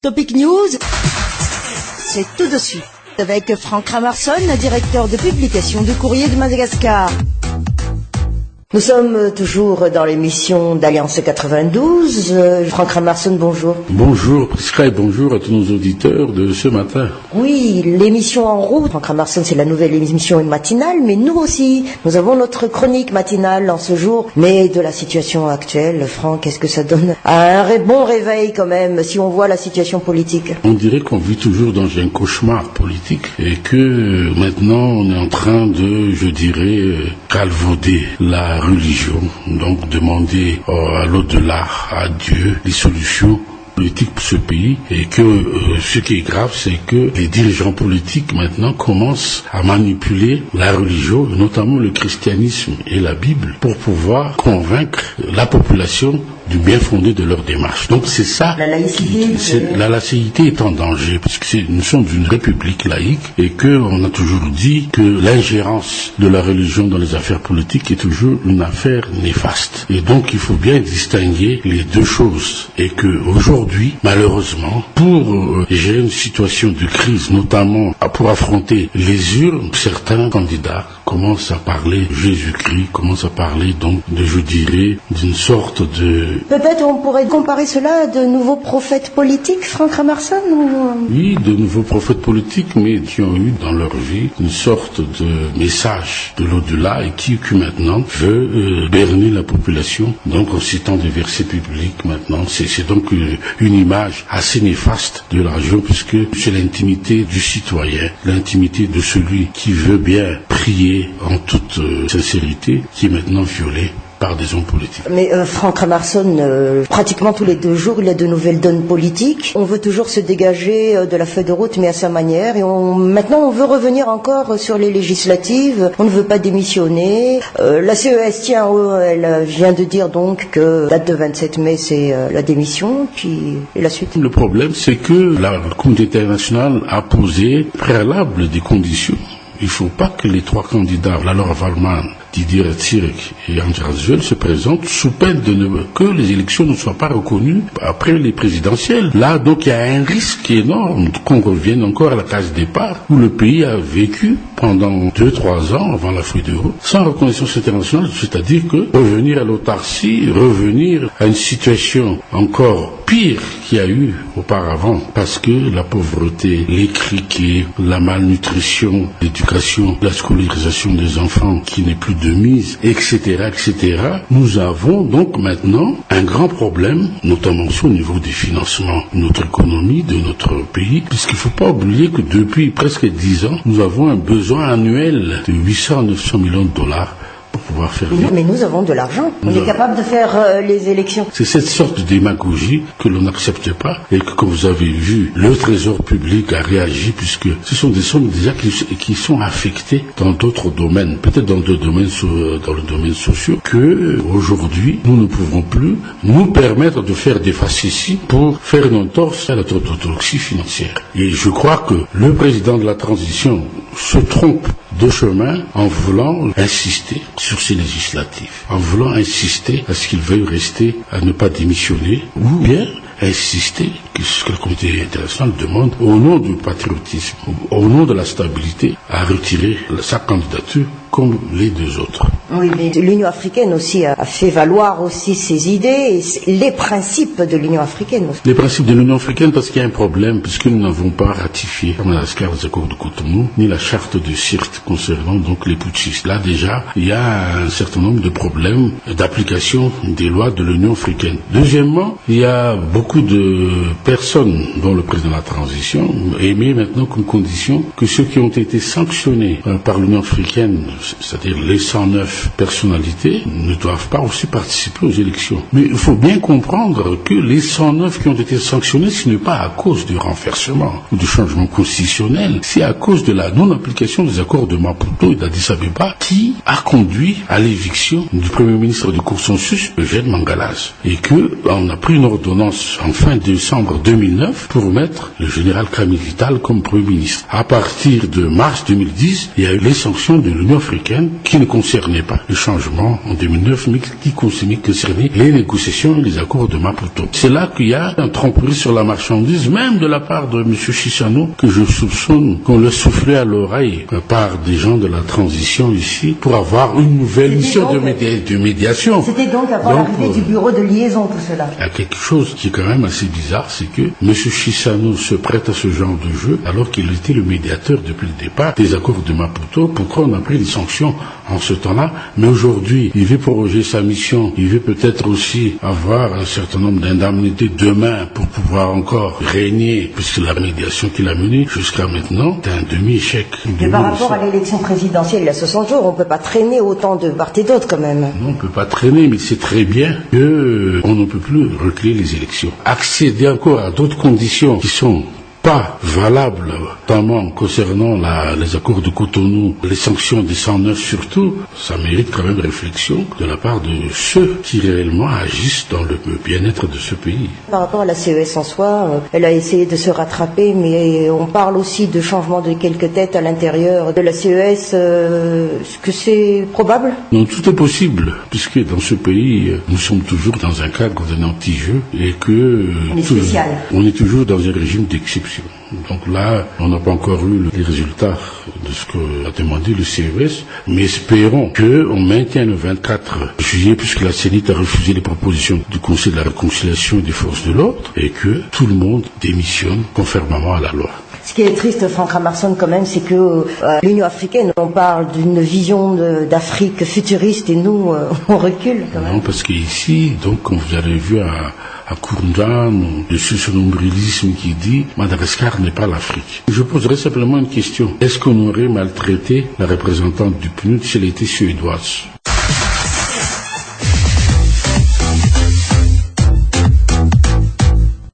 Topic News, c'est tout de suite avec Franck Ramarson, directeur de publication du Courrier de Madagascar. Nous sommes toujours dans l'émission d'Alliance 92. Franck Ramarson, bonjour. Bonjour Prisca et bonjour à tous nos auditeurs de ce matin. Oui, l'émission en route. Franck Ramarson, c'est la nouvelle émission matinale, mais nous aussi, nous avons notre chronique matinale en ce jour. Mais de la situation actuelle, Franck, qu'est-ce que ça donne à un bon réveil quand même, si on voit la situation politique? On dirait qu'on vit toujours dans un cauchemar politique et que maintenant on est en train de, je dirais, calvauder la religion, donc demander à l'au-delà, à Dieu, des solutions politiques pour ce pays, et que ce qui est grave, c'est que les dirigeants politiques maintenant commencent à manipuler la religion, notamment le christianisme et la Bible, pour pouvoir convaincre la population du bien fondé de leur démarche. Donc c'est ça. La laïcité. La laïcité est en danger, parce que nous sommes une république laïque et qu'on a toujours dit que l'ingérence de la religion dans les affaires politiques est toujours une affaire néfaste. Et donc il faut bien distinguer les deux choses. Et que aujourd'hui, malheureusement, pour gérer une situation de crise, notamment pour affronter les urnes, certains candidats commencent à parler de Jésus-Christ, commencent à parler donc de, je dirais, d'une sorte de... Peut-être on pourrait comparer cela à de nouveaux prophètes politiques, Franck Ramarson ou... Oui, de nouveaux prophètes politiques, mais qui ont eu dans leur vie une sorte de message de l'au-delà et qui maintenant veut berner la population, donc en citant des versets bibliques maintenant. C'est donc une image assez néfaste de la religion, puisque c'est l'intimité du citoyen, l'intimité de celui qui veut bien prier en toute sincérité, qui est maintenant violée par des hommes politiques. Mais Franck Ramarson, pratiquement tous les 2 jours, il y a de nouvelles donnes politiques. On veut toujours se dégager de la feuille de route, mais à sa manière. Et maintenant, on veut revenir encore sur les législatives. On ne veut pas démissionner. La CES, tiens, elle vient de dire donc que date de 27 mai, c'est la démission. Et la suite. Le problème, c'est que la communauté internationale a posé préalable des conditions. Il ne faut pas que les 3 candidats, Laure Valman, Didier Ratsirek et André Razuel, se présentent sous peine que les élections ne soient pas reconnues après les présidentielles. Là, donc, il y a un risque énorme qu'on revienne encore à la case départ où le pays a vécu pendant 2-3 ans avant la feuille de route sans reconnaissance internationale, c'est-à-dire que revenir à l'autarcie, revenir à une situation encore pire qu'il y a eu auparavant, parce que la pauvreté, les criquets, la malnutrition, l'éducation, la scolarisation des enfants qui n'est plus de mise, etc., etc. Nous avons donc maintenant un grand problème, notamment aussi au niveau des financements de notre économie, de notre pays, puisqu'il ne faut pas oublier que depuis presque 10 ans, nous avons un besoin annuel de 800-900 millions de dollars pour pouvoir faire... Mais nous avons de l'argent. On est capable de faire les élections. C'est cette sorte de démagogie que l'on n'accepte pas et que, comme vous avez vu, le Trésor public a réagi, puisque ce sont des sommes déjà qui sont affectées dans d'autres domaines, peut-être dans d'autres domaines, dans le domaine social, que aujourd'hui nous ne pouvons plus nous permettre de faire des facéties pour faire une entorse à la orthodoxie financière. Et je crois que le président de la transition se trompe de chemin en voulant insister sur ces législatives, en voulant insister à ce qu'il veuille rester, à ne pas démissionner, ou bien insister, que ce que la communauté internationale demande, au nom du patriotisme, au nom de la stabilité, à retirer sa candidature comme les 2 autres. Oui, mais l'Union africaine aussi a fait valoir aussi ses idées et les principes de l'Union africaine aussi. Les principes de l'Union africaine, parce qu'il y a un problème, puisque nous n'avons pas ratifié à Madagascar les accords de Cotonou, ni la charte de Sirte concernant donc les putschistes. Là déjà, il y a un certain nombre de problèmes d'application des lois de l'Union africaine. Deuxièmement, il y a beaucoup de personnes, dont le président de la transition, émet maintenant comme condition que ceux qui ont été sanctionnés par l'Union africaine, c'est-à-dire les 109 personnalités, ne doivent pas aussi participer aux élections. Mais il faut bien comprendre que les 109 qui ont été sanctionnés, ce n'est pas à cause du renversement ou du changement constitutionnel, c'est à cause de la non-application des accords de Maputo et d'Addis Abeba qui a conduit à l'éviction du Premier ministre du Consensus, Eugène Mangalaz. Et qu'on a pris une ordonnance en fin décembre 2009 pour mettre le général Kamil Vital comme Premier ministre. À partir de mars 2010, il y a eu les sanctions de l'Union africaine qui ne concernait pas le changement en 2009, mais qui concernait les négociations et les accords de Maputo. C'est là qu'il y a un tromperie sur la marchandise, même de la part de M. Chissano, que je soupçonne qu'on le soufflait à l'oreille par des gens de la transition ici pour avoir une nouvelle mission de médiation. C'était donc avant l'arrivée du bureau de liaison, tout cela. Il y a quelque chose qui est quand même assez bizarre, c'est que M. Chissano se prête à ce genre de jeu alors qu'il était le médiateur depuis le départ des accords de Maputo. Pourquoi on a pris les sanctions en ce temps-là? Mais aujourd'hui, il veut proroger sa mission, il veut peut-être aussi avoir un certain nombre d'indemnités demain pour pouvoir encore régner, puisque la médiation qu'il a menée jusqu'à maintenant est un demi-échec. Mais par rapport à l'élection présidentielle il y a 60 jours, on ne peut pas traîner autant de part et d'autre quand même. Non, on ne peut pas traîner, mais c'est très bien qu'on ne peut plus reculer les élections. Accéder encore à d'autres conditions qui sont pas valable, notamment concernant les accords de Cotonou, les sanctions des 109 surtout, ça mérite quand même réflexion de la part de ceux qui réellement agissent dans le bien-être de ce pays. Par rapport à la CES en soi, elle a essayé de se rattraper, mais on parle aussi de changement de quelques têtes à l'intérieur de la CES. Est-ce que c'est probable? Non, tout est possible, puisque dans ce pays, nous sommes toujours dans un cadre d'un anti-jeu et que on est toujours dans un régime d'exception. Donc là, on n'a pas encore eu les résultats de ce qu'a demandé le CES, mais espérons qu'on maintienne le 24 juillet, puisque la CENIT a refusé les propositions du Conseil de la réconciliation et des forces de l'ordre, et que tout le monde démissionne conformément à la loi. Ce qui est triste, Franck Ramarson, quand même, c'est que l'Union africaine, on parle d'une vision d'Afrique futuriste et nous, on recule. Quand même. Non, parce qu'ici, donc, comme vous avez vu à Kourndane, dessus ce nombrilisme qui dit Madagascar n'est pas l'Afrique. Je poserai simplement une question. Est-ce qu'on aurait maltraité la représentante du PNUD si elle était suédoise?